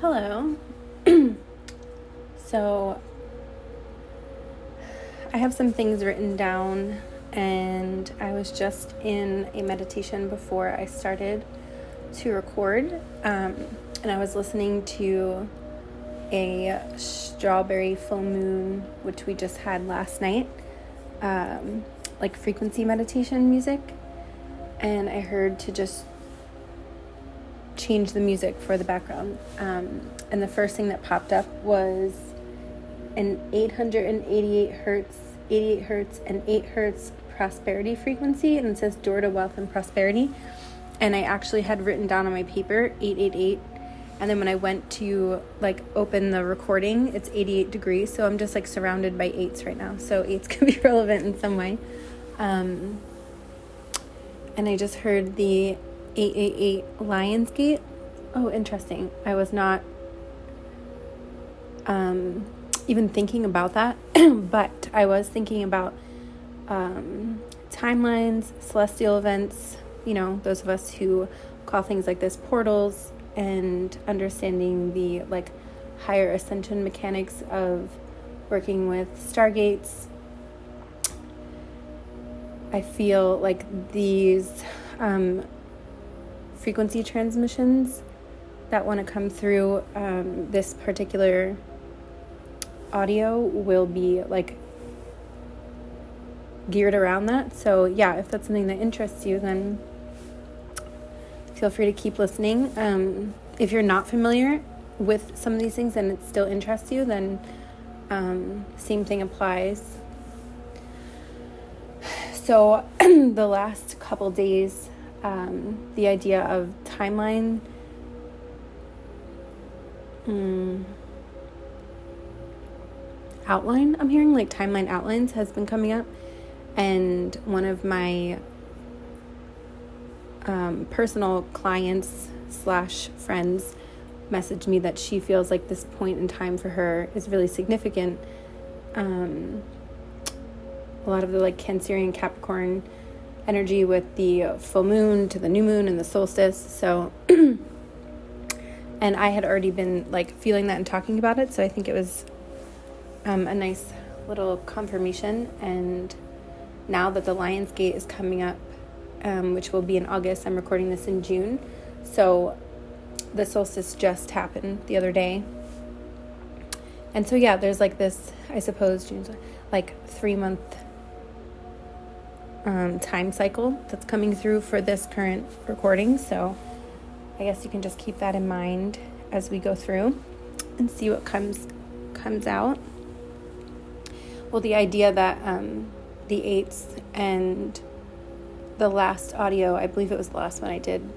Hello. So I have some things written down, and I was just in a meditation before I started to record, and I was listening to a strawberry full moon, which we just had last night, like frequency meditation music, and I heard to just change the music for the background, and the first thing that popped up was an 888 hertz and 8 hertz prosperity frequency, and it says door to wealth and prosperity. And I actually had written down on my paper 888, and then when I went to open the recording, it's 88 degrees, so I'm just surrounded by eights right now, so eights can be relevant in some way. And I just heard the 888 Lion's Gate. Oh, interesting. I was not even thinking about that, but I was thinking about timelines, celestial events, those of us who call things like this portals, and understanding the higher ascension mechanics of working with stargates. I feel like these frequency transmissions that want to come through this particular audio will be geared around that. So yeah, if that's something that interests you, then feel free to keep listening. If you're not familiar with some of these things and it still interests you, then same thing applies. So the last couple days, the idea of timeline outline, I'm hearing timeline outlines has been coming up, and one of my personal clients / friends messaged me that she feels like this point in time for her is really significant. A lot of the Cancerian Capricorn energy with the full moon to the new moon and the solstice. So and I had already been feeling that and talking about it, so I think it was a nice little confirmation. And now that the Lion's Gate is coming up, which will be in August, I'm recording this in June, so the solstice just happened the other day. And so yeah, there's this, I suppose, June's 3-month time cycle that's coming through for this current recording. So I guess you can just keep that in mind as we go through and see what comes out. Well, the idea that the eights and the last audio, I believe it was the last one I did,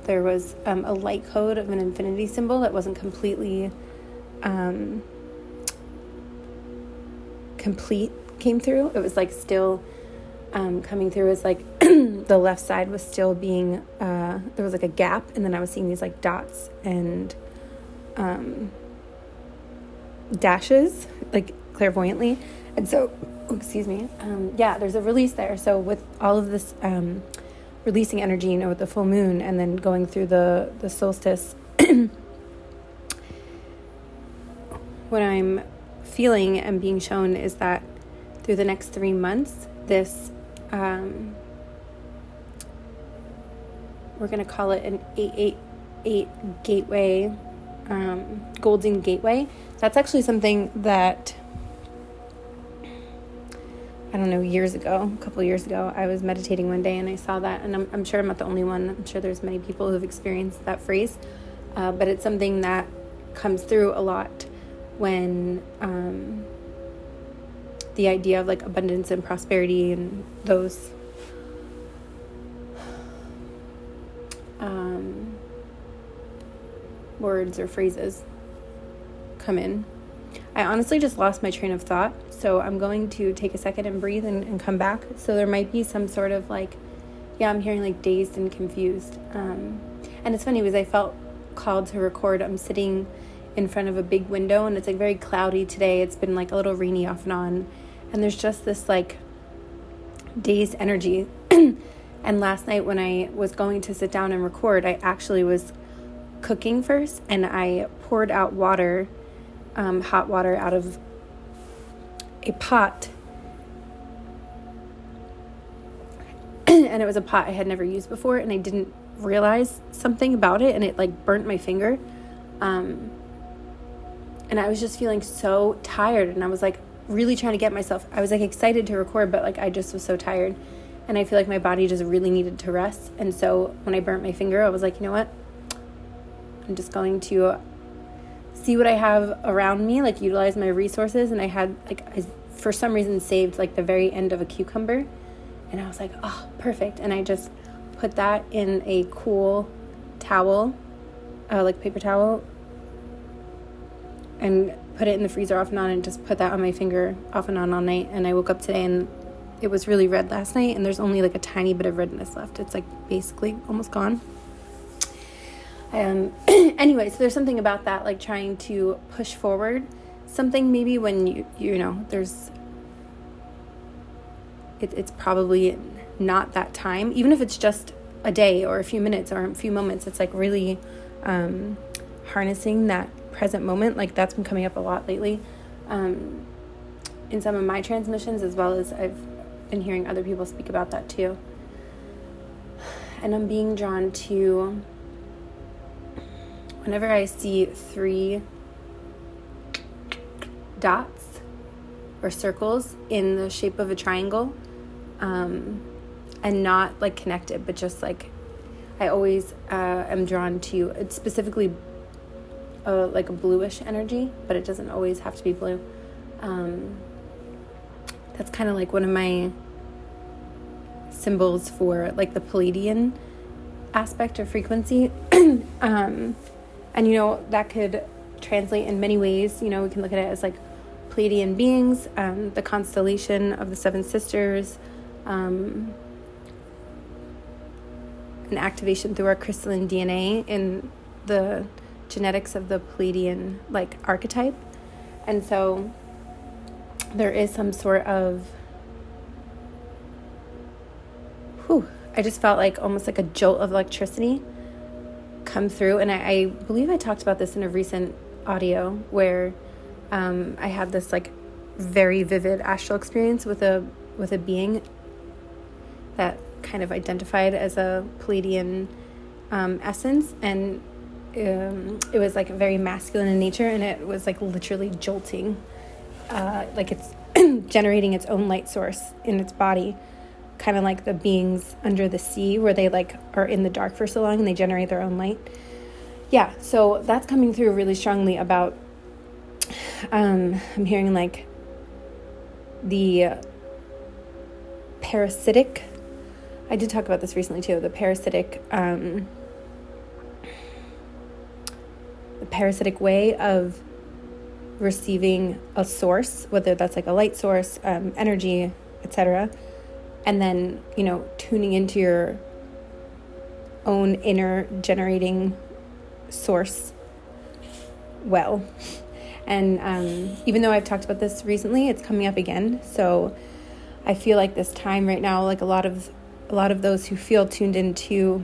there was a light code of an infinity symbol that wasn't completely complete came through. It was still coming through as the left side was still being there was a gap, and then I was seeing these dots and dashes clairvoyantly. And so excuse me, yeah, there's a release there. So with all of this releasing energy, with the full moon and then going through the solstice, what I'm feeling and being shown is that through the next 3 months, this we're going to call it an 888 gateway, golden gateway. That's actually something that, I don't know, a couple of years ago, I was meditating one day and I saw that, and I'm sure I'm not the only one. I'm sure there's many people who have experienced that phrase, but it's something that comes through a lot when the idea of abundance and prosperity and those words or phrases come in. I honestly just lost my train of thought, so I'm going to take a second and breathe and come back. So there might be some sort of I'm hearing dazed and confused. And it's funny because I felt called to record. I'm sitting in front of a big window, and it's very cloudy today. It's been a little rainy off and on, and there's just this dazed energy. And last night when I was going to sit down and record, I actually was cooking first, and I poured out water, hot water out of a pot. And it was a pot I had never used before, and I didn't realize something about it, and it like burnt my finger. And I was just feeling so tired, and I was like really trying to get myself, I was like excited to record, but like I just was so tired, and I feel like my body just really needed to rest. And so when I burnt my finger, I was like, you know what, I'm just going to see what I have around me, like utilize my resources. And I had like, I for some reason saved like the very end of a cucumber, and I was like, oh, perfect. And I just put that in a cool towel, like paper towel, and put it in the freezer off and on, and just put that on my finger off and on all night. And I woke up today and it was really red last night, and there's only like a tiny bit of redness left. It's like basically almost gone. Anyway, so there's something about that, like trying to push forward something, maybe when you know, there's, it's probably not that time, even if it's just a day or a few minutes or a few moments. It's like really harnessing that present moment. Like that's been coming up a lot lately in some of my transmissions, as well as I've been hearing other people speak about that too. And I'm being drawn to, whenever I see 3 dots or circles in the shape of a triangle, and not like connected, but just like, I always am drawn to, it's specifically like a bluish energy, but it doesn't always have to be blue. That's kind of like one of my symbols for like the Palladian aspect of frequency. And you know, that could translate in many ways. You know, we can look at it as like Palladian beings, the constellation of the 7 sisters, an activation through our crystalline DNA in the genetics of the Palladian like archetype. And so there is some sort of, I just felt like almost like a jolt of electricity come through. And I believe I talked about this in a recent audio where I had this like very vivid astral experience with a being that kind of identified as a Palladian essence, and it was like very masculine in nature, and it was like literally jolting, like it's generating its own light source in its body, kind of like the beings under the sea where they like are in the dark for so long and they generate their own light. Yeah, so that's coming through really strongly about I'm hearing like the parasitic, I did talk about this recently too, the parasitic way of receiving a source, whether that's like a light source, energy, etc., and then, you know, tuning into your own inner generating source well. And even though I've talked about this recently, it's coming up again. So I feel like this time right now, like a lot of those who feel tuned into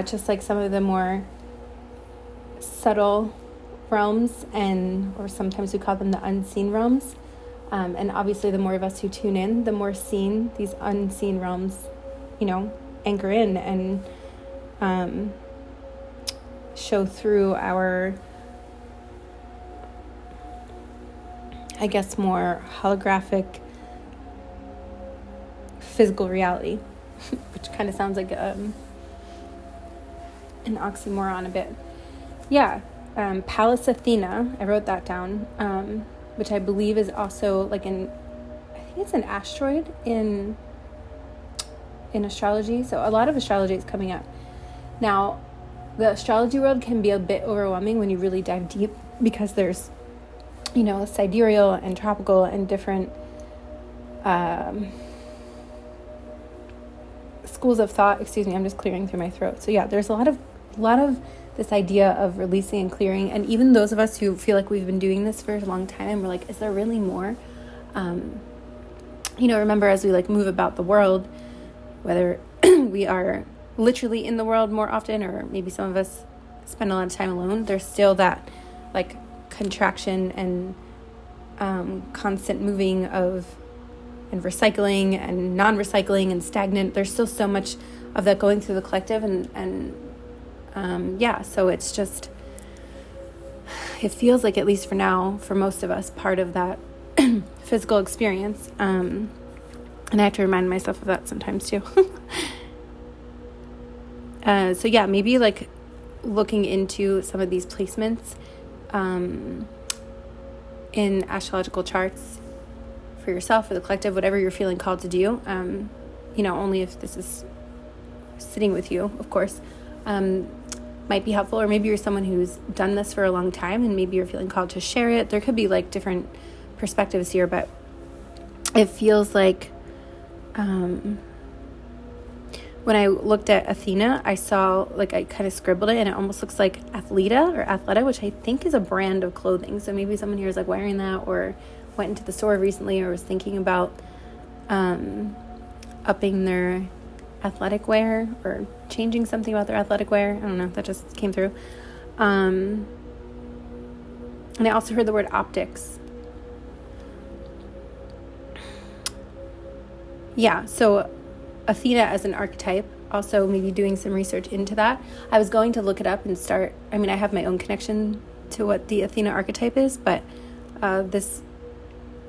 just like some of the more subtle realms, or sometimes we call them the unseen realms. And obviously the more of us who tune in, the more seen these unseen realms, you know, anchor in and show through our, I guess, more holographic physical reality, which kind of sounds like an oxymoron a bit. Yeah, Pallas Athena, I wrote that down, which I believe is also like I think it's an asteroid in astrology. So a lot of astrology is coming up. Now, the astrology world can be a bit overwhelming when you really dive deep, because there's, you know, sidereal and tropical and different schools of thought. Excuse me, I'm just clearing through my throat. So yeah, there's a lot of this idea of releasing and clearing. And even those of us who feel like we've been doing this for a long time, and we're like, is there really more? You know, remember, as we like move about the world, whether we are literally in the world more often, or maybe some of us spend a lot of time alone, there's still that like contraction and constant moving of, and recycling and non-recycling and stagnant. There's still so much of that going through the collective, and so it's just, it feels like, at least for now, for most of us, part of that physical experience. And I have to remind myself of that sometimes too. So yeah, maybe like looking into some of these placements in astrological charts for yourself, for the collective, whatever you're feeling called to do. Only if this is sitting with you, of course, might be helpful. Or maybe you're someone who's done this for a long time and maybe you're feeling called to share it. There could be like different perspectives here, but it feels like when I looked at Athena, I saw, like, I kind of scribbled it, and it almost looks like Athleta, which I think is a brand of clothing. So maybe someone here is like wearing that, or went into the store recently, or was thinking about upping their athletic wear, or changing something about their athletic wear. I don't know, that just came through. And I also heard the word optics. Yeah, so Athena as an archetype, also maybe doing some research into that. I was going to look it up and start, I have my own connection to what the Athena archetype is, but this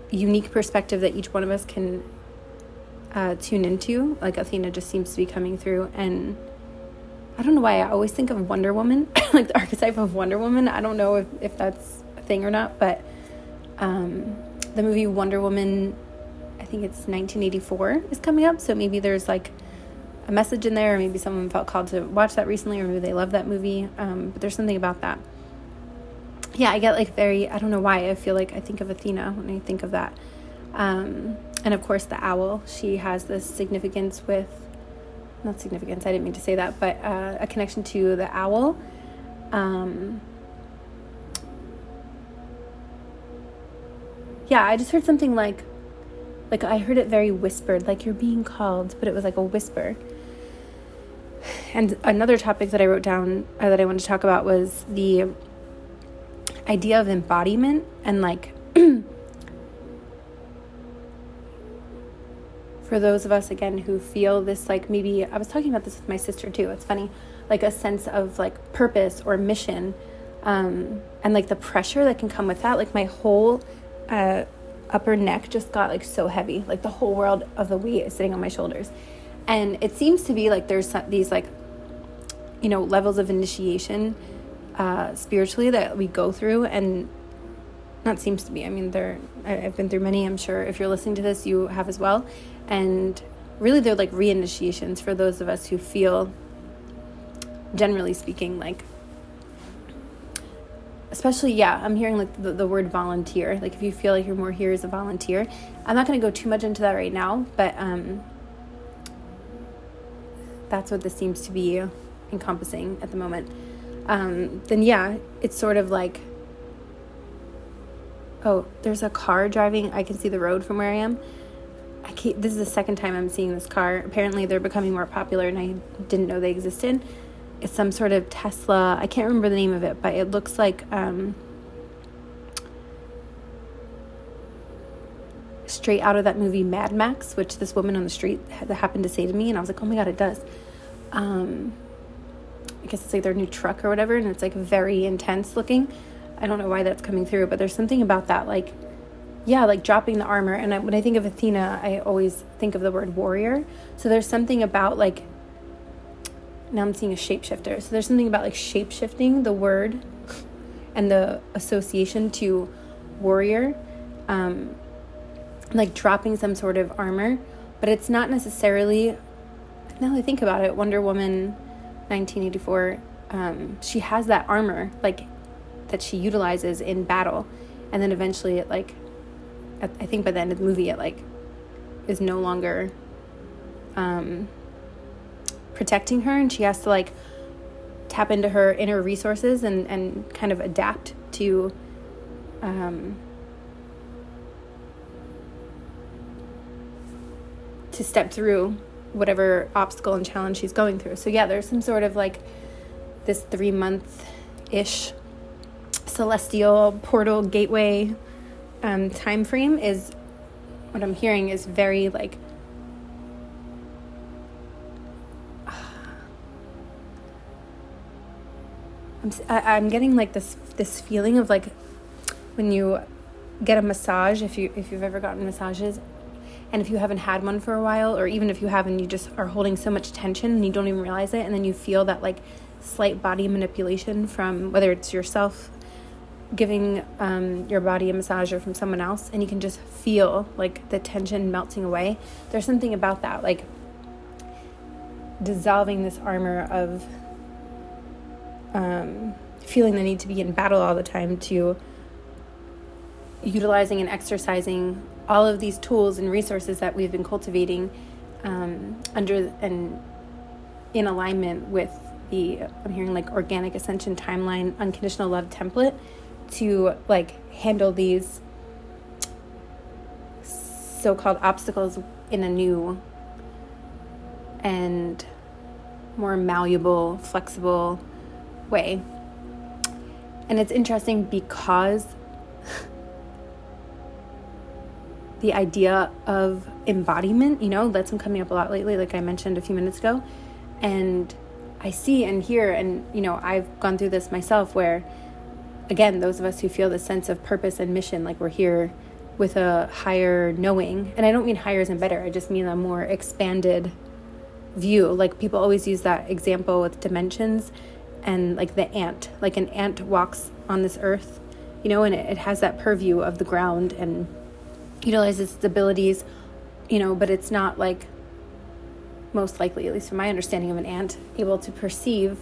unique perspective that each one of us can tune into, like Athena just seems to be coming through. And I don't know why I always think of Wonder Woman, like the archetype of Wonder Woman. I don't know if that's a thing or not, but the movie Wonder Woman, I think it's 1984, is coming up. So maybe there's like a message in there, or maybe someone felt called to watch that recently, or maybe they love that movie. But there's something about that. Yeah, I get like I don't know why I feel like I think of Athena when I think of that. And of course the owl, she has this significance with, not significance, I didn't mean to say that, but a connection to the owl. Yeah, I just heard something like I heard it very whispered, like you're being called, but it was like a whisper. And another topic that I wrote down that I wanted to talk about was the idea of embodiment, and like for those of us, again, who feel this, like, maybe I was talking about this with my sister too, it's funny, like a sense of like purpose or mission, and like the pressure that can come with that. Like my whole upper neck just got like so heavy, like the whole world of the weight is sitting on my shoulders. And it seems to be like there's these like, levels of initiation spiritually that we go through, and not seems to be, I've been through many, I'm sure if you're listening to this you have as well, and really they're like reinitiations for those of us who feel, generally speaking, like, especially, I'm hearing like the word volunteer. Like if you feel like you're more here as a volunteer, I'm not going to go too much into that right now, but that's what this seems to be encompassing at the moment. Then it's sort of like, oh, there's a car driving. I can see the road from where I am. This is the second time I'm seeing this car. Apparently they're becoming more popular, and I didn't know they existed. It's some sort of Tesla. I can't remember the name of it, but it looks like straight out of that movie Mad Max, which this woman on the street happened to say to me, and I was like, oh my God, it does. I guess it's like their new truck or whatever, and it's like very intense looking. I don't know why that's coming through, but there's something about that, like, like dropping the armor. And when I think of Athena, I always think of the word warrior. So there's something about like, now I'm seeing a shapeshifter. So there's something about like shape-shifting the word and the association to warrior, like dropping some sort of armor. But it's not necessarily, now that I think about it, Wonder Woman 1984, she has that armor like that she utilizes in battle, and then eventually it like, I think by the end of the movie it like is no longer protecting her, and she has to like tap into her inner resources and kind of adapt to step through whatever obstacle and challenge she's going through. So yeah, there's some sort of like this 3-month-ish celestial portal gateway time frame is what I'm hearing is very like I'm getting like this feeling of like when you get a massage, if you've ever gotten massages, and if you haven't had one for a while, or even if you haven't, you just are holding so much tension and you don't even realize it, and then you feel that like slight body manipulation from whether it's yourself giving your body a massage or from someone else, and you can just feel like the tension melting away. There's something about that, like dissolving this armor of feeling the need to be in battle all the time, to utilizing and exercising all of these tools and resources that we've been cultivating under and in alignment with the, I'm hearing like organic ascension timeline, unconditional love template, to like handle these so-called obstacles in a new and more malleable, flexible way. And it's interesting because the idea of embodiment, that's been coming up a lot lately, like I mentioned a few minutes ago. And I see and hear, and, I've gone through this myself where, again, those of us who feel the sense of purpose and mission, like we're here with a higher knowing, and I don't mean higher isn't better, I just mean a more expanded view. Like people always use that example with dimensions and like the ant, like an ant walks on this earth, and it has that purview of the ground and utilizes its abilities, but it's not like, most likely, at least from my understanding of an ant, able to perceive,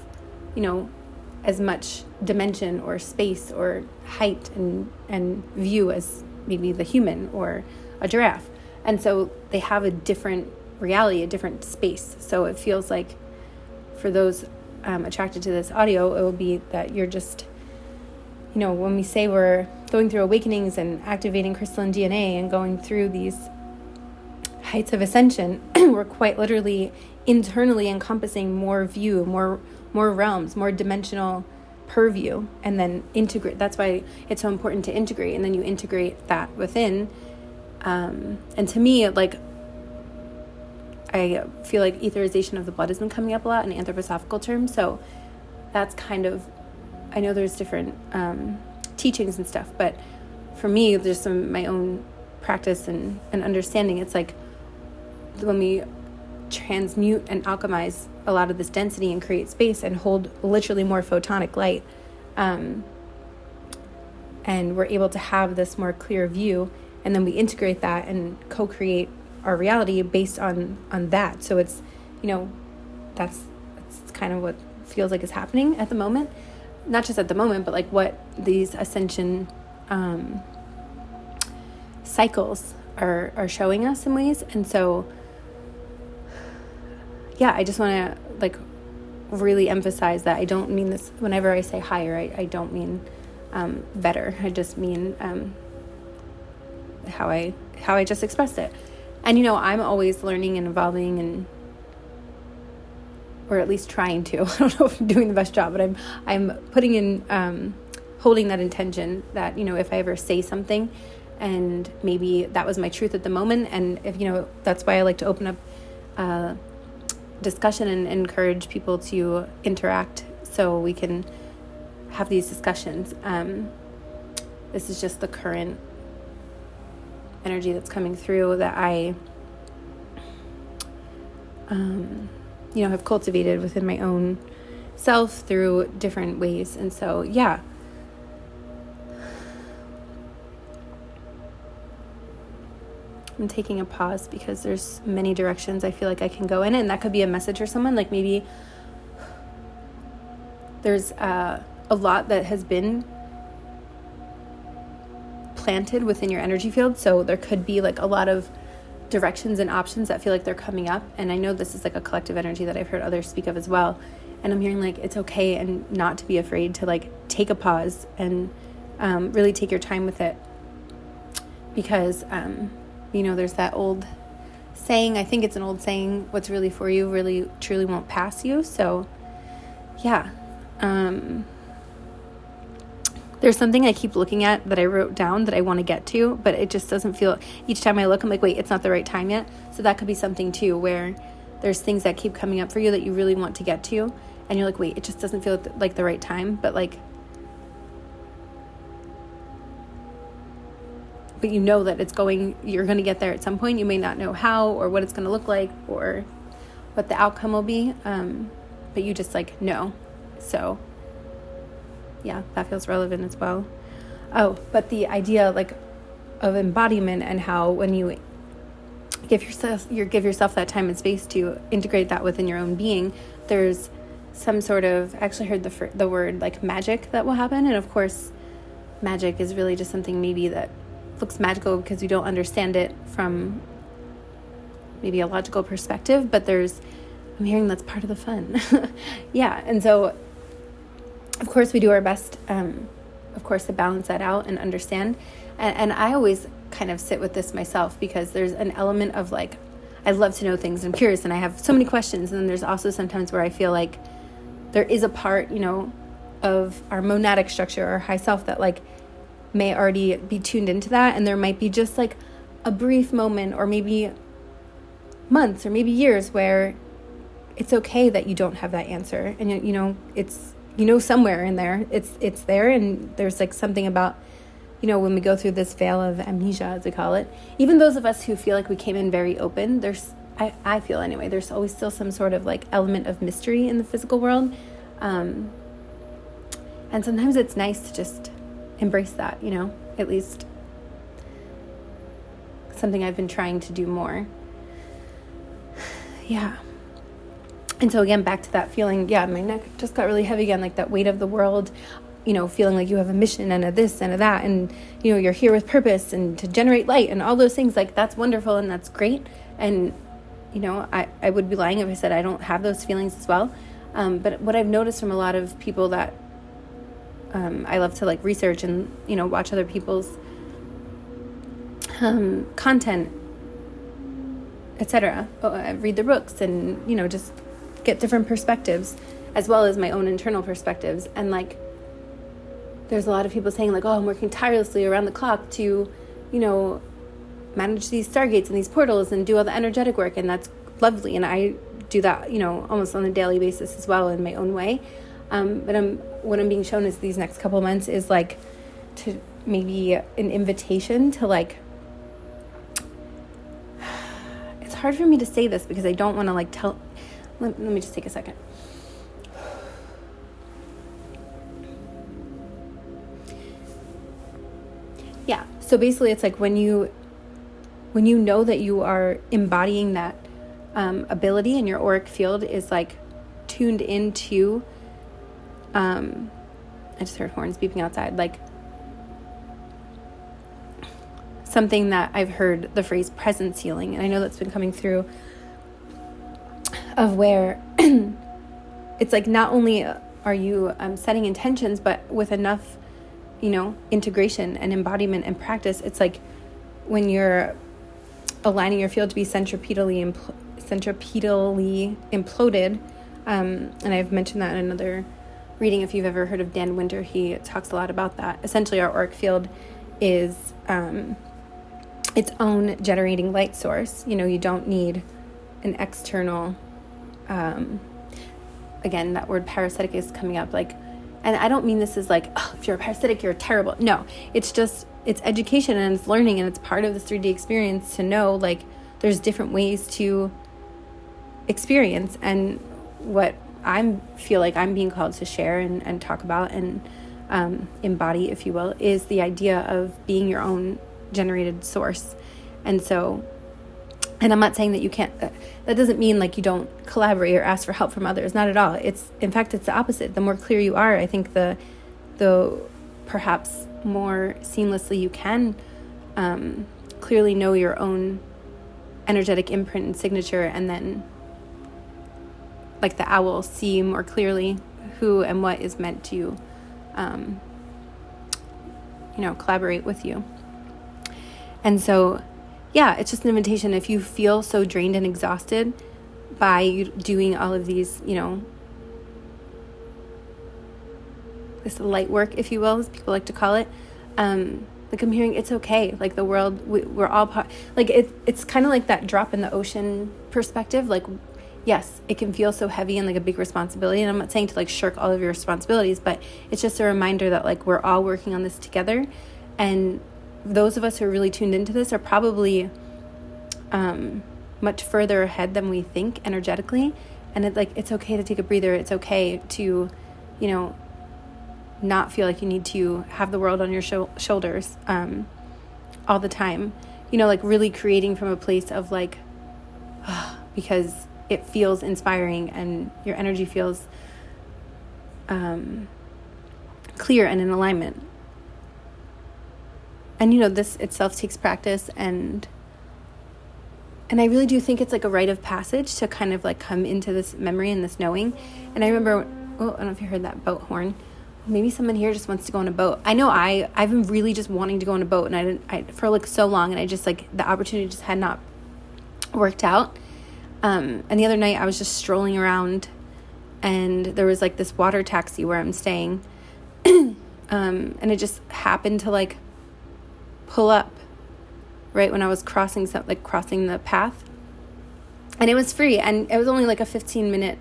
as much dimension or space or height and view as maybe the human or a giraffe. And so they have a different reality, a different space. So it feels like for those attracted to this audio, it will be that you're just, when we say we're going through awakenings and activating crystalline DNA and going through these heights of ascension, we're quite literally internally encompassing more view, more realms, more dimensional purview, and then integrate. That's why it's so important to integrate, and then you integrate that within. And to me, like, I feel like etherization of the blood has been coming up a lot in anthroposophical terms. So that's kind of, I know there's different teachings and stuff, but for me, there's some my own practice and understanding. It's like when we transmute and alchemize a lot of this density and create space and hold literally more photonic light, and we're able to have this more clear view, and then we integrate that and co-create our reality based on that. So it's, that's kind of what feels like is happening at the moment. Not just at the moment, but like what these ascension cycles are showing us in ways. And so, yeah, I just want to like really emphasize that I don't mean this whenever I say higher. I don't mean better. I just mean how I just expressed it. And I'm always learning and evolving, or at least trying to. I don't know if I'm doing the best job, but I'm putting in holding that intention that if I ever say something, and maybe that was my truth at the moment, and if that's why I like to open up discussion and encourage people to interact so we can have these discussions. This is just the current energy that's coming through that I have cultivated within my own self through different ways. And so, yeah. I'm taking a pause because there's many directions I feel like I can go in, and that could be a message for someone. Like maybe there's a lot that has been planted within your energy field, so there could be like a lot of directions and options that feel like they're coming up. And I know this is like a collective energy that I've heard others speak of as well, and I'm hearing like it's okay and not to be afraid to like take a pause and really take your time with it, because there's that old saying, I think it's an old saying, what's really for you really truly won't pass you. So yeah, there's something I keep looking at that I wrote down that I want to get to, but it just doesn't feel, each time I look, I'm like, wait, it's not the right time yet. So that could be something too, where there's things that keep coming up for you that you really want to get to, and you're like, wait, it just doesn't feel like the right time, but you know that you're going to get there at some point. You may not know how or what it's going to look like or what the outcome will be, but you just know. So yeah, that feels relevant as well. Oh, but the idea of embodiment, and how when you give yourself that time and space to integrate that within your own being, there's some sort of, I actually heard the word magic that will happen. And of course, magic is really just something maybe that looks magical because you don't understand it from maybe a logical perspective, but I'm hearing that's part of the fun. Yeah. And so of course we do our best, of course, to balance that out and understand. And I always kind of sit with this myself, because there's an element of I love to know things, and I'm curious, and I have so many questions. And then there's also sometimes where I feel like there is a part, of our monadic structure, our high self, that may already be tuned into that. And there might be just a brief moment, or maybe months, or maybe years, where it's okay that you don't have that answer. And, it's, somewhere in there, it's there. And there's something about, when we go through this veil of amnesia, as we call it, even those of us who feel like we came in very open, I feel anyway, there's always still some sort of element of mystery in the physical world. And sometimes it's nice to just embrace that, at least something I've been trying to do more. Yeah. And so again, back to that feeling, my neck just got really heavy again, that weight of the world, feeling like you have a mission and a this and a that, and, you're here with purpose and to generate light and all those things. That's wonderful and that's great. And, I would be lying if I said I don't have those feelings as well. But what I've noticed from a lot of people that I love to research and, watch other people's content, etc. I read the books and, just get different perspectives, as well as my own internal perspectives. And there's a lot of people saying I'm working tirelessly around the clock to, manage these stargates and these portals and do all the energetic work. And that's lovely. And I do that, almost on a daily basis as well in my own way. But what I'm being shown is these next couple months is to maybe an invitation to it's hard for me to say this because I don't want to tell. Let me just take a second. Yeah. So basically it's when you know that you are embodying that ability, and your auric field is tuned into, I just heard horns beeping outside, something that I've heard the phrase presence healing, and I know that's been coming through, of where it's not only are you setting intentions, but with enough, integration and embodiment and practice, it's when you're aligning your field to be centripetally imploded, and I've mentioned that in another reading. If you've ever heard of Dan Winter, he talks a lot about that. Essentially, our auric field is its own generating light source. You don't need an external, again, that word parasitic is coming up, and I don't mean this as if you're a parasitic, you're terrible. No, it's just, it's education and it's learning, and it's part of this 3D experience to know there's different ways to experience. And what I feel I'm being called to share and talk about and embody, if you will, is the idea of being your own generated source. And so, and I'm not saying that you can't, that doesn't mean you don't collaborate or ask for help from others. Not at all. In fact, it's the opposite. The more clear you are, I think the perhaps more seamlessly you can clearly know your own energetic imprint and signature, and then the owl, see more clearly who and what is meant to collaborate with you. And so yeah, it's just an invitation. If you feel so drained and exhausted by doing all of these, you know, this light work, if you will, as people like to call it, like I'm hearing it's okay. Like the world, we're all like it's kind of like that drop in the ocean perspective. Like, yes, it can feel so heavy and like a big responsibility. And I'm not saying to like shirk all of your responsibilities, but it's just a reminder that like we're all working on this together. And those of us who are really tuned into this are probably much further ahead than we think energetically. And it's okay to take a breather. It's okay to, you know, not feel like you need to have the world on your shoulders all the time. You know, like really creating from a place of like, because it feels inspiring and your energy feels clear and in alignment. And, you know, this itself takes practice, and I really do think it's like a rite of passage to kind of like come into this memory and this knowing. And I remember, I don't know if you heard that boat horn. Maybe someone here just wants to go on a boat. I know I've been really just wanting to go on a boat, and I for like so long, and I just like the opportunity just had not worked out. And the other night I was just strolling around, and there was like this water taxi where I'm staying, and it just happened to like pull up right when I was crossing the path, and it was free, and it was only like a 15-minute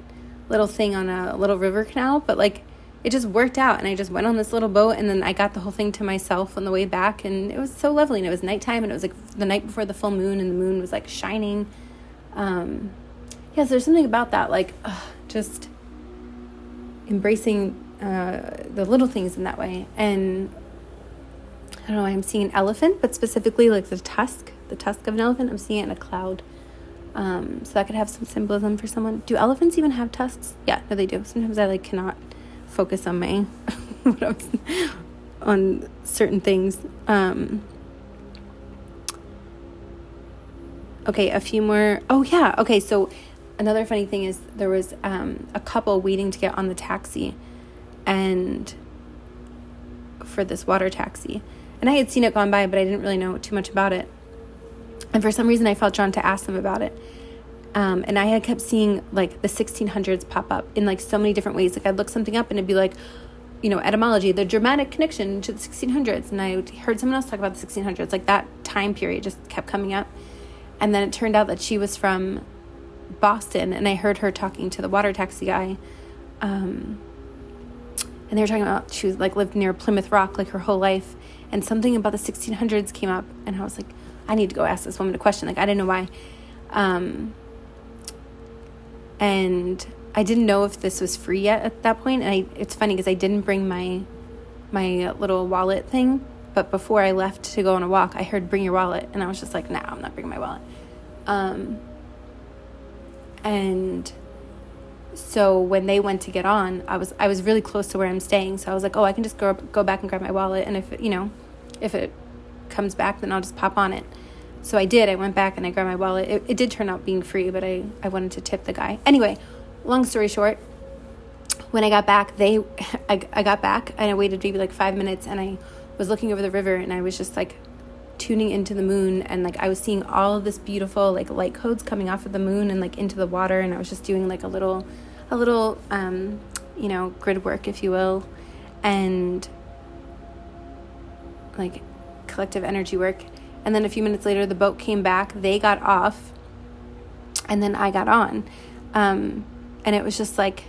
little thing on a little river canal, but like it just worked out, and I just went on this little boat, and then I got the whole thing to myself on the way back, and it was so lovely. And it was nighttime, and it was like the night before the full moon, and the moon was like shining. Yes, there's something about that, like just embracing the little things in that way. And I don't know why I'm seeing an elephant, but specifically like the tusk of an elephant. I'm seeing it in a cloud. So that could have some symbolism for someone. Do elephants even have tusks? Yeah, no, they do. Sometimes I like cannot focus on my on certain things. Okay, a few more. Oh yeah. Okay, so another funny thing is there was a couple waiting to get on the taxi, and for this water taxi, and I had seen it gone by, but I didn't really know too much about it. And for some reason, I felt drawn to ask them about it. And I had kept seeing like the 1600s pop up in like so many different ways. Like I'd look something up and it'd be like, you know, etymology, the Germanic connection to the 1600s. And I heard someone else talk about the 1600s. Like that time period just kept coming up. And then it turned out that she was from Boston, and I heard her talking to the water taxi guy. And they were talking about she was like lived near Plymouth Rock like her whole life, and something about the 1600s came up, and I was like, I need to go ask this woman a question. Like I didn't know why. And I didn't know if this was free yet at that point. And it's funny because I didn't bring my little wallet thing. But before I left to go on a walk, I heard bring your wallet. And I was just like, nah, I'm not bringing my wallet. And so when they went to get on, I was really close to where I'm staying. So I was like, oh, I can just go back and grab my wallet. And if it comes back, then I'll just pop on it. So I did. I went back and I grabbed my wallet. It did turn out being free, but I wanted to tip the guy. Anyway, long story short, when I got back, I got back and I waited maybe like 5 minutes, and I was looking over the river, and I was just like tuning into the moon, and like I was seeing all of this beautiful like light codes coming off of the moon and like into the water, and I was just doing like a little grid work, if you will, and like collective energy work. And then a few minutes later, the boat came back, they got off, and then I got on. And it was just like,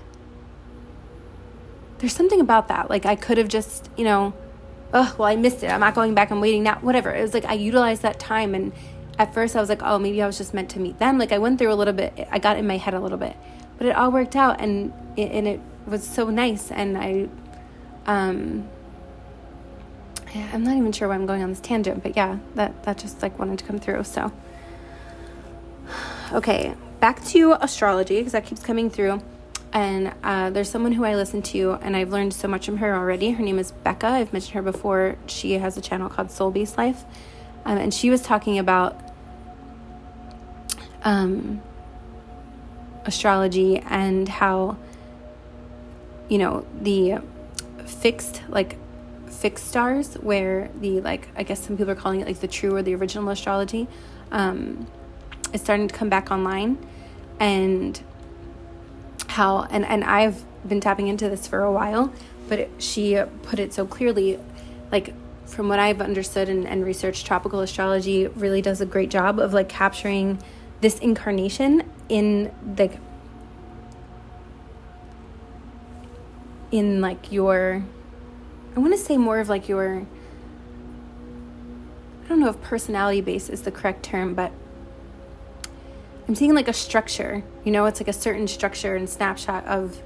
there's something about that. Like I could have just, I missed it. I'm not going back. I'm waiting now. Whatever. It was like I utilized that time. And at first I was like, oh, maybe I was just meant to meet them. Like I went through a little bit. I got in my head a little bit. But it all worked out. And it was so nice. And I'm not even sure why I'm going on this tangent. But yeah, that just like wanted to come through. So, okay. Back to astrology, because that keeps coming through. And there's someone who I listen to, and I've learned so much from her already. Her name is Becca. I've mentioned her before. She has a channel called Soul Based Life. And she was talking about astrology and how, the fixed stars, where the, like, I guess some people are calling it like the true or the original astrology, is starting to come back online, and how, and I've been tapping into this for a while, but she put it so clearly, like, from what I've understood and researched, tropical astrology really does a great job of like capturing this incarnation in like your, I want to say more of like your, I don't know if personality base is the correct term, but I'm seeing like a structure, you know, it's like a certain structure and snapshot of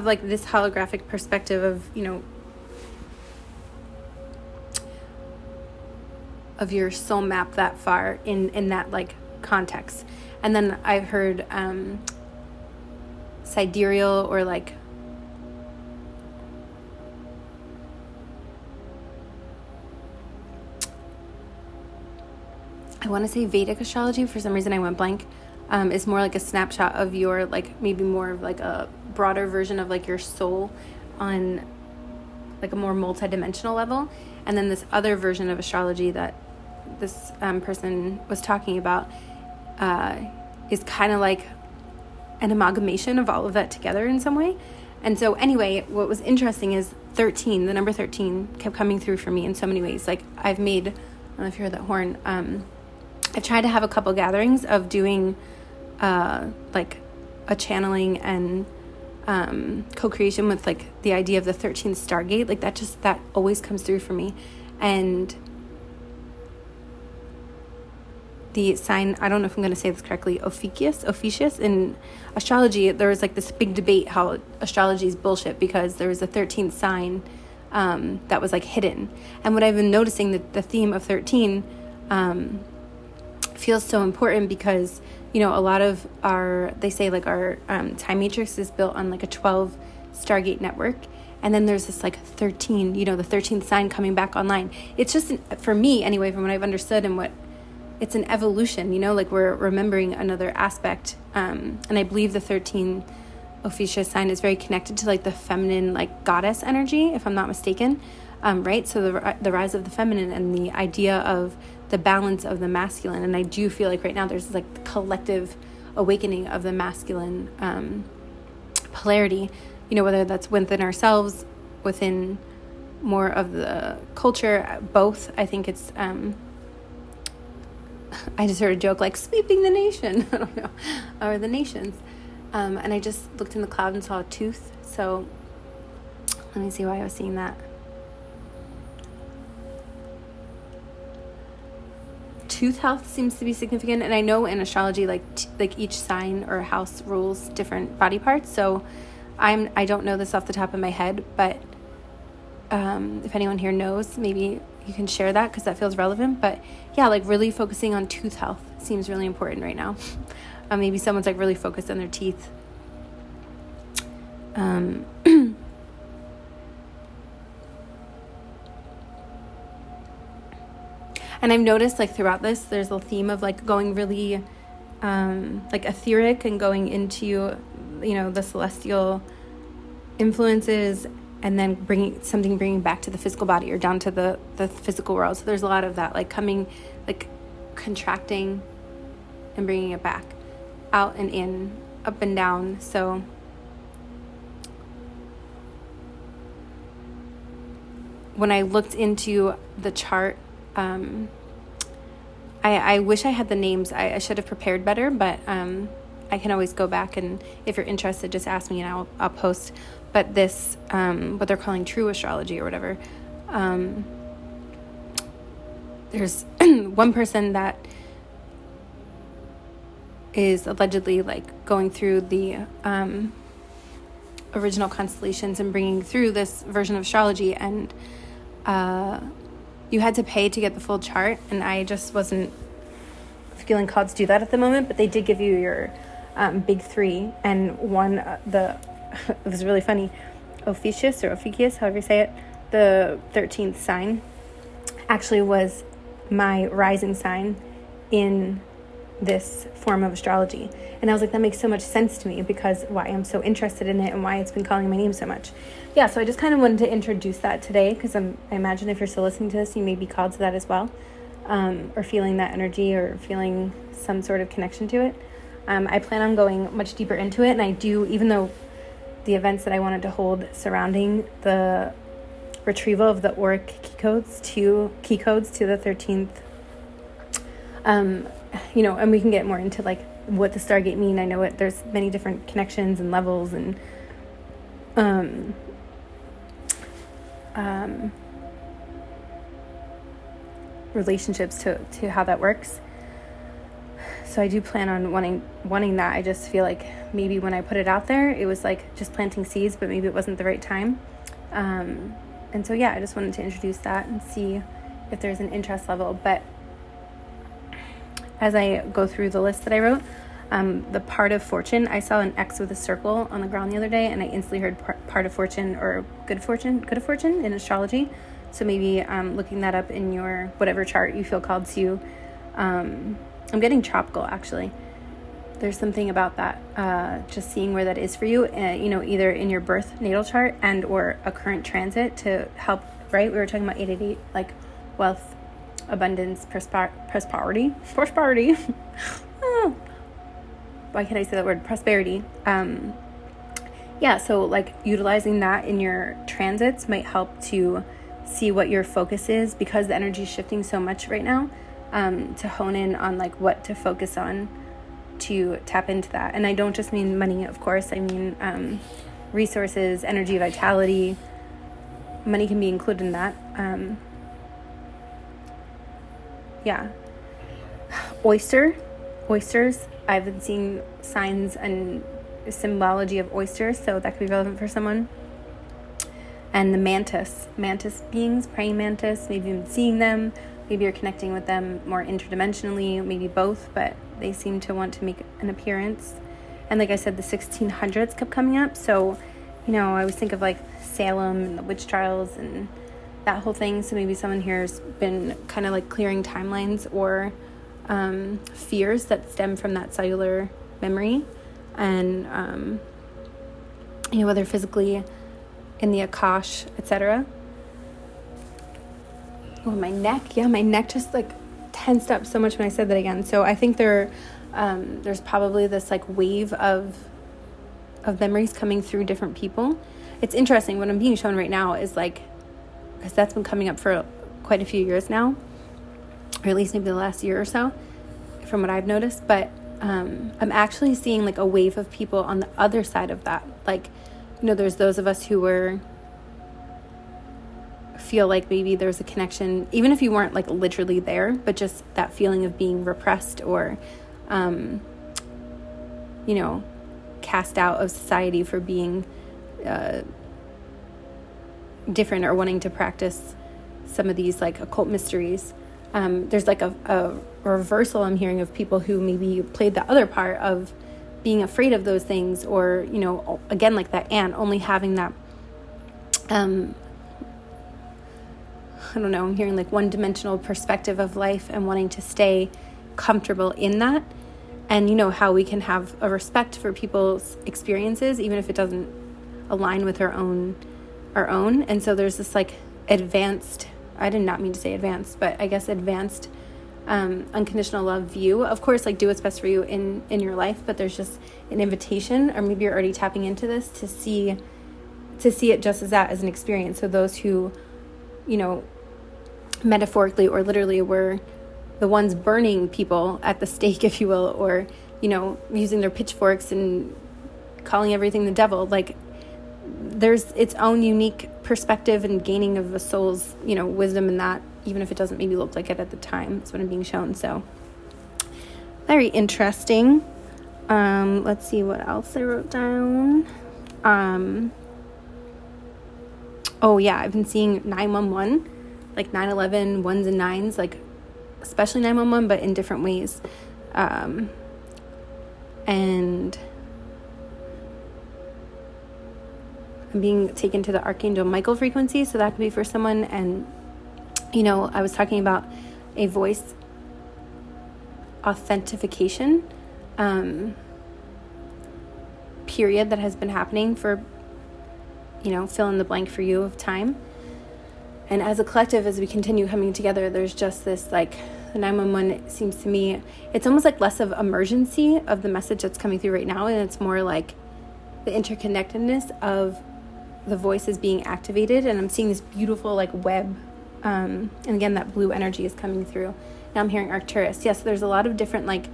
like this holographic perspective of, you know, of your soul map that far in that like context. And then I've heard sidereal, or like I want to say Vedic astrology, for some reason I went blank, is more like a snapshot of your, like, maybe more of like a broader version of like your soul on like a more multidimensional level. And then this other version of astrology that this person was talking about is kind of like an amalgamation of all of that together in some way. And so anyway, what was interesting is 13, the number 13 kept coming through for me in so many ways. Like I've made, I don't know if you heard that horn, I tried to have a couple gatherings of doing like a channeling and co-creation with like the idea of the 13th Stargate. Like that always comes through for me. And the sign, I don't know if I'm going to say this correctly, Ophiuchus in astrology, there was like this big debate how astrology is bullshit because there was a 13th sign that was like hidden. And what I've been noticing, that the theme of 13 feels so important because, you know, a lot of they say like our time matrix is built on like a 12 Stargate network. And then there's this like 13, you know, the 13th sign coming back online. It's just, for me anyway, from what I've understood and what, it's an evolution, you know, like we're remembering another aspect. And I believe the 13 Ophiuchus sign is very connected to like the feminine, like goddess energy, if I'm not mistaken. Right. So the rise of the feminine and the idea of the balance of the masculine. And I do feel like right now there's like the collective awakening of the masculine polarity, you know, whether that's within ourselves, within more of the culture, both. I think it's, I just heard a joke like sweeping the nation, I don't know, or the nations. And I just looked in the cloud and saw a tooth. So let me see why I was seeing that. Tooth health seems to be significant. And I know in astrology, like each sign or house rules different body parts. So I don't know this off the top of my head, but if anyone here knows, maybe you can share that because that feels relevant. But yeah, like really focusing on tooth health seems really important right now. Maybe someone's like really focused on their teeth. And I've noticed like throughout this, there's a theme of like going really like etheric and going into, you know, the celestial influences, and then bringing back to the physical body or down to the physical world. So there's a lot of that, like coming, like contracting and bringing it back, out and in, up and down. So when I looked into the chart, I wish I had the names. I should have prepared better, but I can always go back, and if you're interested, just ask me and I'll post. But this, what they're calling true astrology or whatever, there's one person that is allegedly like going through the original constellations and bringing through this version of astrology, and you had to pay to get the full chart, and I just wasn't feeling called to do that at the moment. But they did give you your big three, and one it was really funny. Ophiuchus or Ophiuchus, however you say it, the 13th sign actually was my rising sign in this form of astrology. And I was like, that makes so much sense to me, because why I'm so interested in it and why it's been calling my name so much. Yeah, so I just kind of wanted to introduce that today, because I imagine if you're still listening to this, you may be called to that as well, or feeling that energy, or feeling some sort of connection to it. I plan on going much deeper into it, and I do, even though the events that I wanted to hold surrounding the retrieval of the auric key codes to the 13th, you know, and we can get more into like what the Stargate mean. I know there's many different connections and levels and relationships to how that works. So I do plan on wanting that. I just feel like maybe when I put it out there, it was like just planting seeds, but maybe it wasn't the right time. And so, yeah, I just wanted to introduce that and see if there's an interest level. But as I go through the list that I wrote, the part of fortune, I saw an X with a circle on the ground the other day, and I instantly heard part of fortune or good of fortune in astrology. So maybe looking that up in your whatever chart you feel called to. I'm getting tropical, actually. There's something about that, just seeing where that is for you, you know, either in your birth natal chart and or a current transit to help, right? We were talking about 888, like wealth, abundance, prosperity. Oh, why can't I say that word? Prosperity. Yeah, so like utilizing that in your transits might help to see what your focus is, because the energy is shifting so much right now, to hone in on like what to focus on to tap into that. And I don't just mean money, of course. I mean resources, energy, vitality. Money can be included in that. Yeah. Oysters. I've been seeing signs and symbology of oysters, so that could be relevant for someone. And the mantis beings, praying mantis, maybe you've been seeing them, maybe you're connecting with them more interdimensionally, maybe both, but they seem to want to make an appearance. And like I said, the 1600s kept coming up, so, you know, I always think of like Salem and the witch trials and that whole thing. So maybe someone here has been kind of like clearing timelines or fears that stem from that cellular memory, and you know, whether physically in the Akash, etc. Oh, my neck just like tensed up so much when I said that again. So I think there's probably this like wave of memories coming through different people. It's interesting. What I'm being shown right now is like, because that's been coming up for quite a few years now, or at least maybe the last year or so, from what I've noticed. But I'm actually seeing like a wave of people on the other side of that. Like, you know, there's those of us who feel like maybe there's a connection, even if you weren't like literally there, but just that feeling of being repressed or, you know, cast out of society for being different or wanting to practice some of these like occult mysteries. There's like a reversal I'm hearing of people who maybe played the other part of being afraid of those things, or, you know, again, like that ant, only having that, I don't know, I'm hearing like one-dimensional perspective of life and wanting to stay comfortable in that. And, you know, how we can have a respect for people's experiences, even if it doesn't align with our own. And so there's this like advanced, I did not mean to say advanced, but I guess advanced unconditional love view. Of course, like do what's best for you in your life, but there's just an invitation, or maybe you're already tapping into this to see it just as that, as an experience. So those who, you know, metaphorically or literally were the ones burning people at the stake, if you will, or, you know, using their pitchforks and calling everything the devil, like there's its own unique perspective and gaining of a soul's, you know, wisdom in that, even if it doesn't maybe look like it at the time. That's what I'm being shown. So very interesting. Let's see what else I wrote down. Oh yeah, I've been seeing 911, like 9/11, ones and nines, like especially 911, but in different ways. And I'm being taken to the Archangel Michael frequency, so that could be for someone. And, you know, I was talking about a voice authentication period that has been happening for, fill in the blank for you of time. And as a collective, as we continue coming together, there's just this, like, the 911, it seems to me, it's almost like less of emergency of the message that's coming through right now, and it's more like the interconnectedness of the voices being activated. And I'm seeing this beautiful, like, web, and again, that blue energy is coming through. Now I'm hearing Arcturus. Yes, there's a lot of different, like,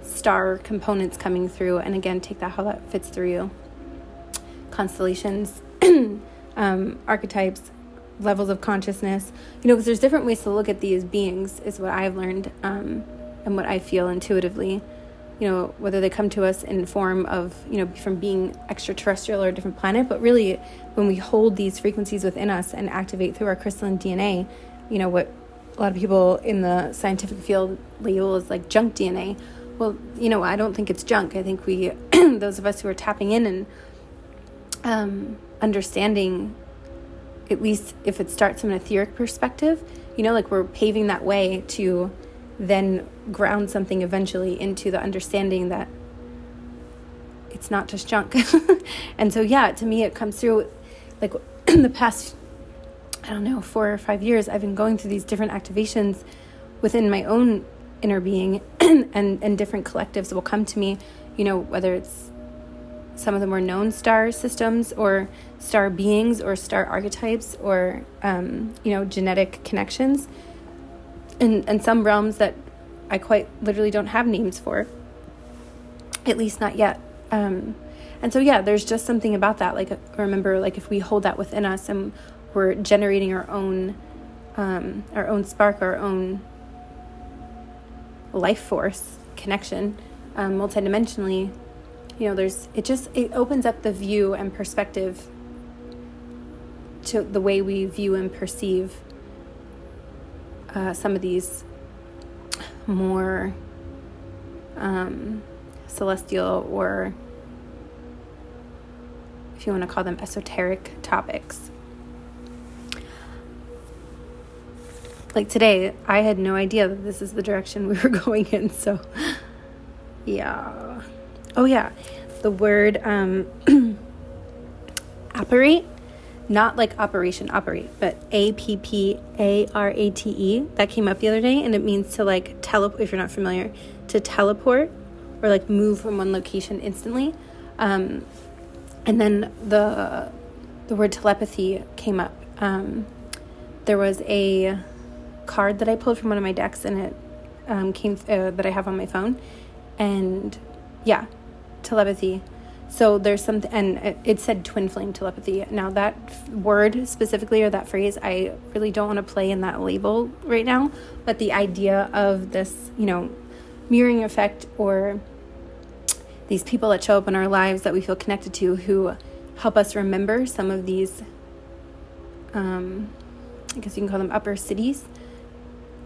star components coming through, and again, take that how that fits through you. Constellations, archetypes, levels of consciousness, because there's different ways to look at these beings, is what I've learned, and what I feel intuitively, whether they come to us in form of, from being extraterrestrial or a different planet, but really when we hold these frequencies within us and activate through our crystalline DNA, what a lot of people in the scientific field label as like junk DNA. Well, I don't think it's junk. I think we, those of us who are tapping in and understanding, at least if it starts from an etheric perspective, like we're paving that way to then ground something eventually into the understanding that it's not just junk. And so, yeah, to me, it comes through, like, in the past, 4 or 5 years, I've been going through these different activations within my own inner being, and different collectives will come to me, whether it's some of the more known star systems or star beings or star archetypes or, genetic connections, and some realms that I quite literally don't have names for, at least not yet. And so, yeah, there's just something about that. Like, remember, like, if we hold that within us and we're generating our own spark, our own life force connection, multidimensionally, it opens up the view and perspective to the way we view and perceive some of these more celestial, or if you want to call them esoteric topics. Like today, I had no idea that this is the direction we were going in, so yeah. Oh yeah, the word apparate, not like operation, operate, but APPARATE, that came up the other day, and it means to, like, if you're not familiar, to teleport or, like, move from one location instantly. And then the word telepathy came up. There was a card that I pulled from one of my decks, and it came that I have on my phone, and yeah, telepathy. So there's something, and it said twin flame telepathy. Now that word specifically, or that phrase, I really don't want to play in that label right now, but the idea of this, mirroring effect, or these people that show up in our lives that we feel connected to, who help us remember some of these, I guess you can call them upper cities.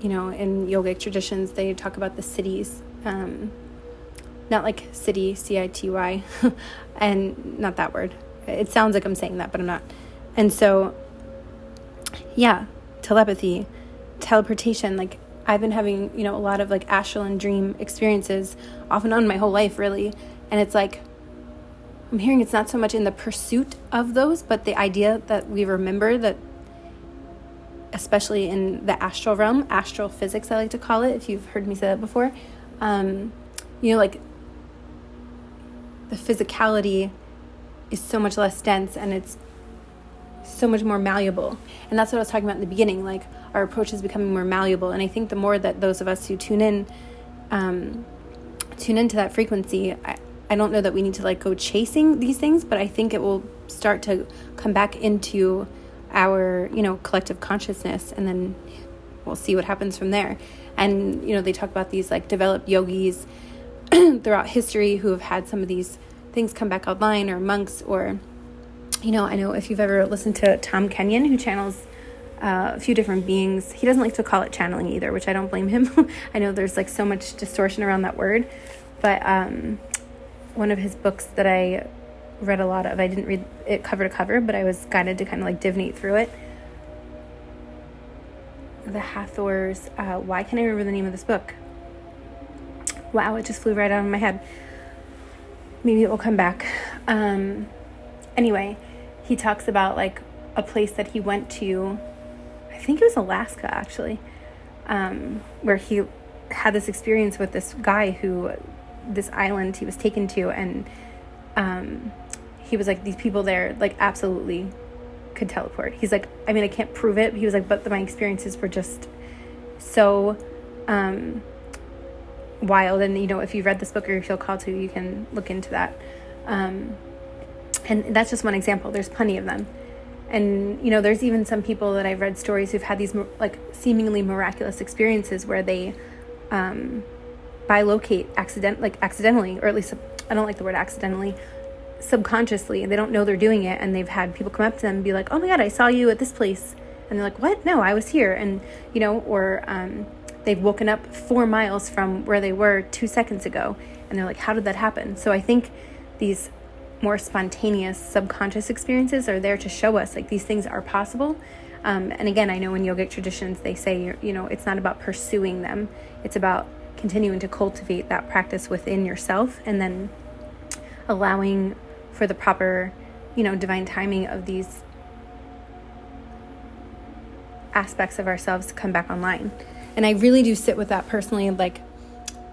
In yogic traditions, they talk about the cities, not like city, C-I-T-Y, and not that word. It sounds like I'm saying that, but I'm not. And so, yeah, telepathy, teleportation, like, I've been having, a lot of, like, astral and dream experiences off and on my whole life, really. And it's like, I'm hearing it's not so much in the pursuit of those, but the idea that we remember that, especially in the astral realm, astral physics, I like to call it, if you've heard me say that before, like, the physicality is so much less dense, and it's so much more malleable. And that's what I was talking about in the beginning, like, our approach is becoming more malleable. And I think the more that those of us who tune into that frequency, I don't know that we need to, like, go chasing these things, but I think it will start to come back into our, collective consciousness, and then we'll see what happens from there. And, they talk about these, like, developed yogis throughout history who have had some of these things come back online, or monks, or, I know if you've ever listened to Tom Kenyon, who channels a few different beings. He doesn't like to call it channeling either, which I don't blame him. I know there's, like, so much distortion around that word, but one of his books that I read a lot of, I didn't read it cover to cover, but I was guided to kind of, like, divinate through it, the Hathors. Why can't I remember the name of this book? Wow, it just flew right out of my head. Maybe it will come back. Anyway, he talks about like a place that he went to. I think it was Alaska, actually, where he had this experience with this guy this island he was taken to, and he was like, these people there like absolutely could teleport. He's like, I mean, I can't prove it. He was like, but my experiences were just so wild. And if you've read this book or you feel called to, you can look into that. And that's just one example. There's plenty of them. And there's even some people that I've read stories who've had these like seemingly miraculous experiences where they bilocate accidentally, or at least I don't like the word accidentally, subconsciously, and they don't know they're doing it, and they've had people come up to them and be like, oh my god, I saw you at this place, and they're like, what? No, I was here. And or they've woken up 4 miles from where they were 2 seconds ago, and they're like, how did that happen? So I think these more spontaneous subconscious experiences are there to show us like these things are possible. And again, I know in yogic traditions they say it's not about pursuing them, it's about continuing to cultivate that practice within yourself, and then allowing for the proper divine timing of these aspects of ourselves to come back online. And I really do sit with that personally. Like,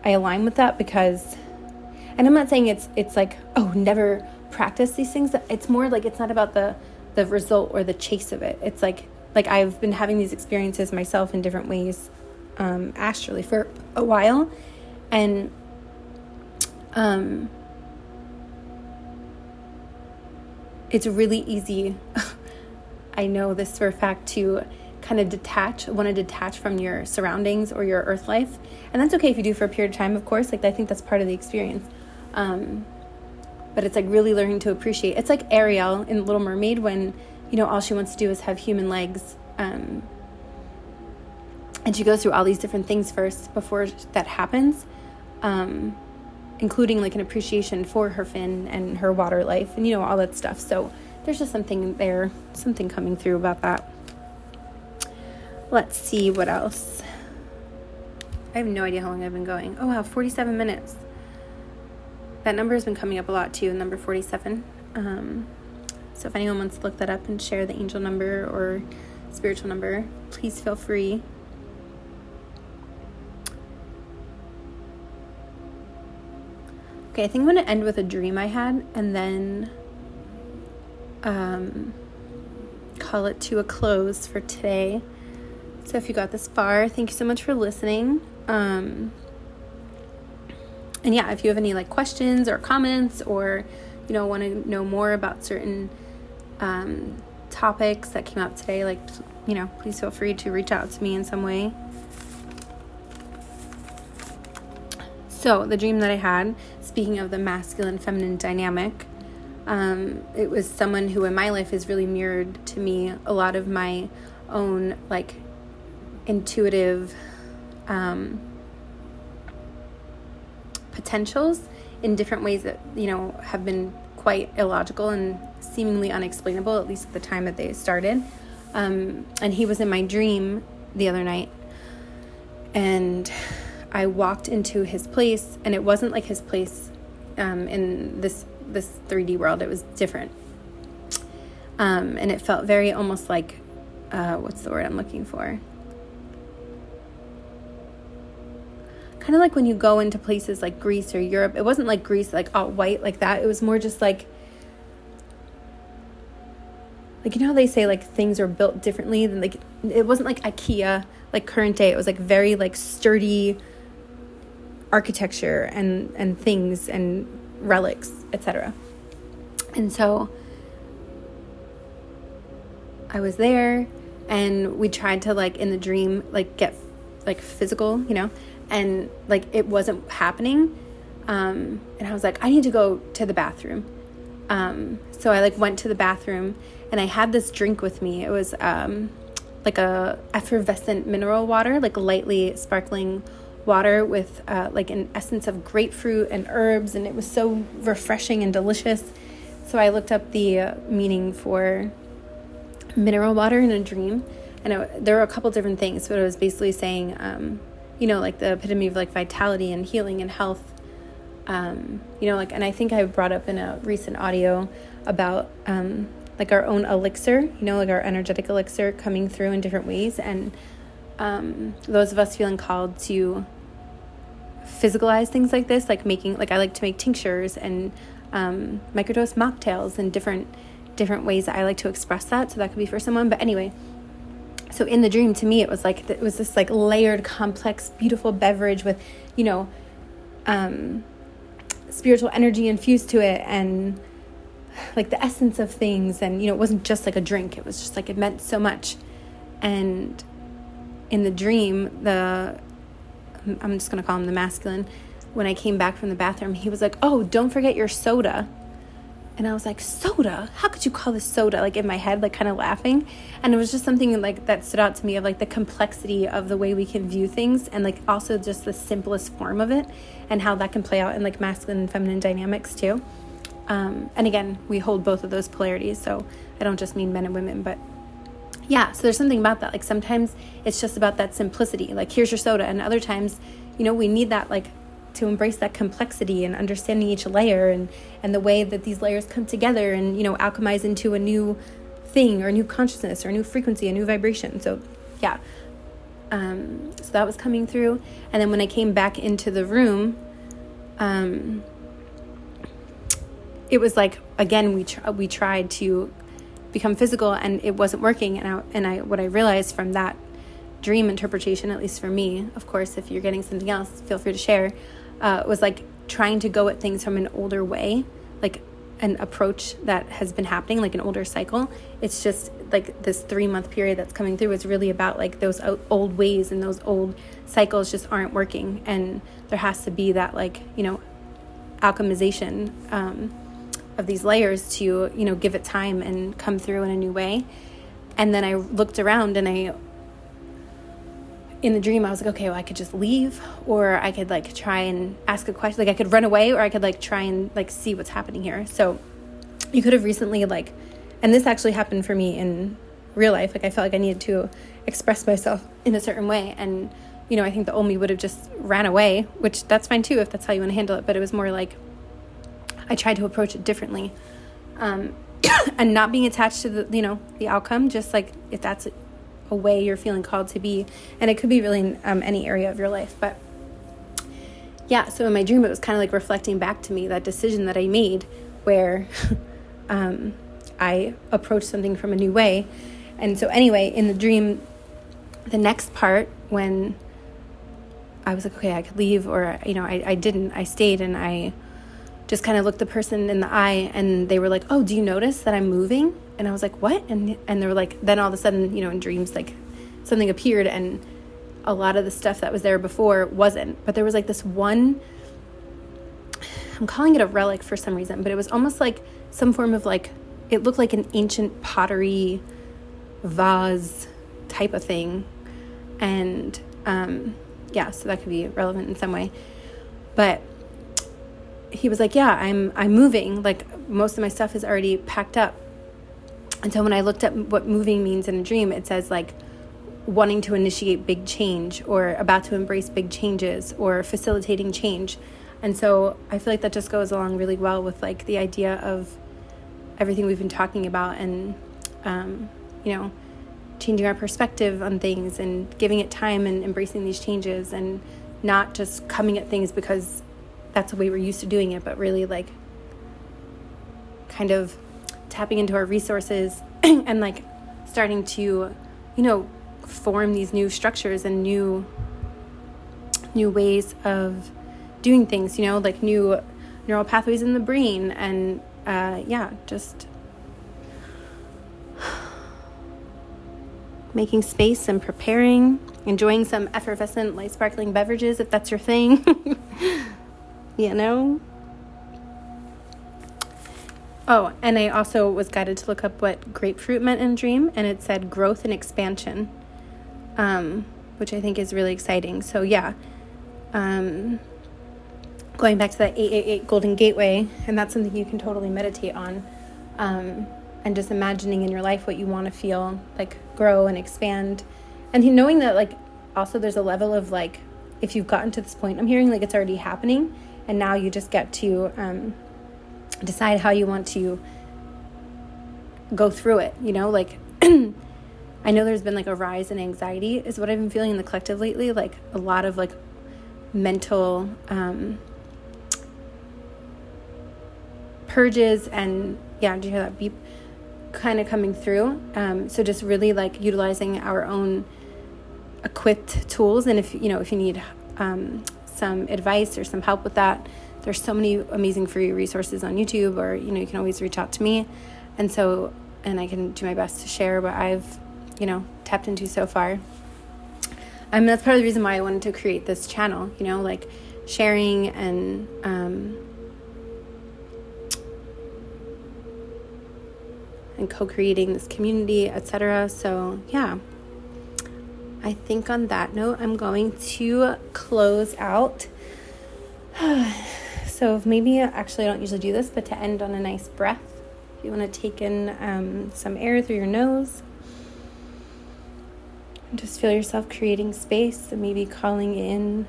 I align with that because, and I'm not saying it's like, oh, never practice these things. It's more like, it's not about the result or the chase of it. It's like I've been having these experiences myself in different ways, astrally for a while. And, it's really easy, I know this for a fact, to kind of want to detach from your surroundings or your earth life. And that's okay if you do for a period of time, of course. Like, I think that's part of the experience. But it's like really learning to appreciate. It's like Ariel in Little Mermaid when, all she wants to do is have human legs. And she goes through all these different things first before that happens. Including like an appreciation for her fin and her water life and, all that stuff. So there's just something coming through about that. Let's see what else. I have no idea how long I've been going. Oh, wow, 47 minutes. That number has been coming up a lot too, number 47. So if anyone wants to look that up and share the angel number or spiritual number, please feel free. Okay, I think I'm going to end with a dream I had and then call it to a close for today. So if you got this far, thank you so much for listening. And yeah, if you have any like questions or comments or, want to know more about certain topics that came up today, like, please feel free to reach out to me in some way. So the dream that I had, speaking of the masculine feminine dynamic, it was someone who in my life has really mirrored to me a lot of my own like intuitive potentials in different ways that have been quite illogical and seemingly unexplainable, at least at the time that they started. And he was in my dream the other night, and I walked into his place, and it wasn't like his place in this 3D world. It was different. And it felt very almost like, what's the word I'm looking for? Kind of like when you go into places like Greece or Europe. It wasn't like Greece, like all white like that. It was more just like how they say like things are built differently than like, it wasn't like IKEA, like current day. It was like very like sturdy architecture and things and relics, etc. And so I was there, and we tried to like in the dream like get like physical, and like it wasn't happening. And I was like, I need to go to the bathroom. So I like went to the bathroom, and I had this drink with me. It was like a effervescent mineral water, like lightly sparkling water with like an essence of grapefruit and herbs, and it was so refreshing and delicious. So I looked up the meaning for mineral water in a dream, And there were a couple different things, but it was basically saying, like the epitome of like vitality and healing and health. And I think I brought up in a recent audio about like our own elixir, like our energetic elixir coming through in different ways. And those of us feeling called to physicalize things like this, like I like to make tinctures and microdose mocktails and different ways that I like to express that. So that could be for someone. But anyway, so in the dream, to me, it was this like layered, complex, beautiful beverage with, spiritual energy infused to it, and like the essence of things. And, it wasn't just like a drink. It was just like, it meant so much. And in the dream, I'm just going to call him the masculine, when I came back from the bathroom, he was like, oh, don't forget your soda. And I was like, soda? How could you call this soda? Like in my head, like kind of laughing. And it was just something like that stood out to me, of like the complexity of the way we can view things, and like also just the simplest form of it, and how that can play out in like masculine and feminine dynamics too. And again, we hold both of those polarities. So I don't just mean men and women, but yeah, so there's something about that. Like sometimes it's just about that simplicity, like here's your soda. And other times, we need that, like to embrace that complexity and understanding each layer and the way that these layers come together and, alchemize into a new thing or a new consciousness or a new frequency, a new vibration. So yeah. So that was coming through. And then when I came back into the room, it was like, again, we tried to become physical and it wasn't working. And what I realized from that dream interpretation, at least for me, of course, if you're getting something else, feel free to share, was like trying to go at things from an older way, like an approach that has been happening, like an older cycle. It's just like this 3-month period that's coming through. It's really about like those old ways, and those old cycles just aren't working. And there has to be that like, alchemization of these layers to, give it time and come through in a new way. And then I looked around and in the dream, I was like, okay, well, I could just leave, or I could like try and ask a question. Like I could run away, or I could like try and like see what's happening here. So you could have recently and this actually happened for me in real life. Like I felt like I needed to express myself in a certain way. And, I think the Olmi would have just ran away, which that's fine too, if that's how you want to handle it. But it was more like, I tried to approach it differently, and not being attached to the outcome, just like if that's a way you're feeling called to be. And it could be really in any area of your life. But yeah, so in my dream, it was kind of like reflecting back to me that decision that I made where I approached something from a new way. And so anyway, in the dream, the next part, when I was like, okay, I could leave, or, I didn't, I stayed, and I just kind of looked the person in the eye, and they were like, oh, do you notice that I'm moving? And I was like, what? And they were like, then all of a sudden, in dreams, like something appeared, and a lot of the stuff that was there before wasn't. But there was like this one, I'm calling it a relic for some reason, but it was almost like some form of like, it looked like an ancient pottery vase type of thing. And so that could be relevant in some way. But he was like, yeah, I'm moving. Like most of my stuff is already packed up. And so when I looked at what moving means in a dream, it says like wanting to initiate big change, or about to embrace big changes, or facilitating change. And so I feel like that just goes along really well with like the idea of everything we've been talking about, and, changing our perspective on things and giving it time and embracing these changes, and not just coming at things because that's the way we're used to doing it, but really like kind of tapping into our resources and like starting to, form these new structures and new ways of doing things, like new neural pathways in the brain. And just making space and preparing, enjoying some effervescent, light sparkling beverages, if that's your thing. Oh, and I also was guided to look up what grapefruit meant in dream, and it said growth and expansion, which I think is really exciting. So yeah, going back to that 888 golden gateway, and that's something you can totally meditate on. and just imagining in your life what you want to feel like grow and expand. And knowing that like also there's a level of like, if you've gotten to this point, I'm hearing like it's already happening, and now you just get to decide how you want to go through it, you know, like I know there's been like a rise in anxiety is what I've been feeling in the collective lately, like a lot of like mental purges, and yeah, did you hear that beep kind of coming through? So just really like utilizing our own equipped tools, and if you need some advice or some help with that, there's so many amazing free resources on YouTube, or you can always reach out to me, and I can do my best to share what I've tapped into so far. That's part of the reason why I wanted to create this channel, like sharing and co-creating this community, etc. So yeah, I think on that note, I'm going to close out. So maybe, actually I don't usually do this, but to end on a nice breath, if you want to take in some air through your nose, and just feel yourself creating space, and maybe calling in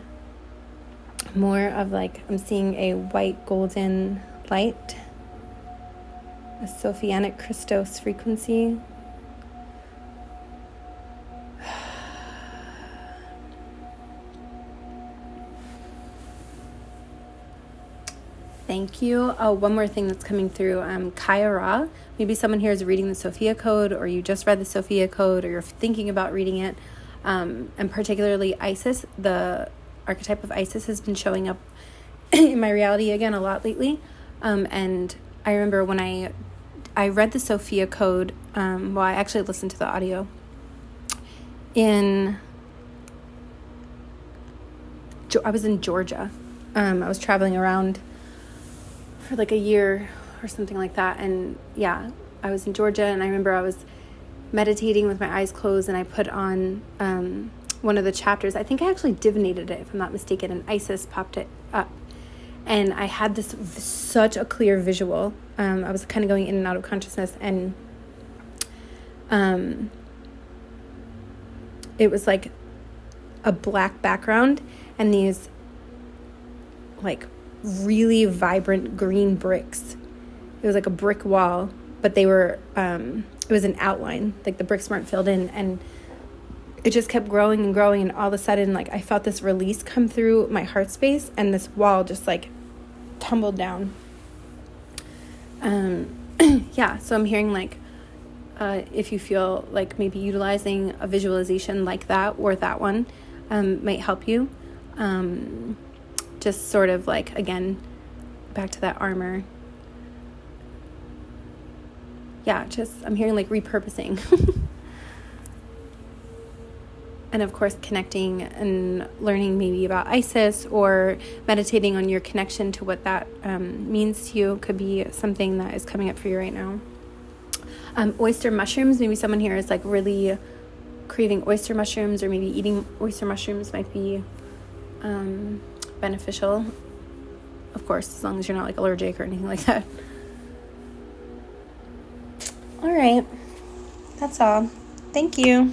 more of like, I'm seeing a white golden light, a Sophianic Christos frequency. Thank you. Oh, one more thing that's coming through. Kaya Ra. Maybe someone here is reading the Sophia Code, or you just read the Sophia Code, or you're thinking about reading it. And particularly Isis, the archetype of Isis has been showing up in my reality again a lot lately. And I remember when I read the Sophia Code, I actually listened to the audio I was in Georgia. I was traveling around for like a year or something like that, and yeah, I was in Georgia, and I remember I was meditating with my eyes closed, and I put on one of the chapters. I think I actually divinated it, if I'm not mistaken, and Isis popped it up, and I had this such a clear visual. I was kind of going in and out of consciousness, and it was like a black background and these like really vibrant green bricks. It was like a brick wall, but they were it was an outline, like the bricks weren't filled in, and it just kept growing and growing, and all of a sudden like I felt this release come through my heart space, and this wall just like tumbled down. Yeah, so I'm hearing like if you feel like maybe utilizing a visualization like that or that one might help you. Just sort of like, again, back to that armor. Yeah, just I'm hearing like repurposing. And of course, connecting and learning maybe about Isis, or meditating on your connection to what that means to you could be something that is coming up for you right now. Oyster mushrooms, maybe someone here is like really craving oyster mushrooms, or maybe eating oyster mushrooms might be beneficial. Of course, as long as you're not like allergic or anything like that. All right, that's all. Thank you.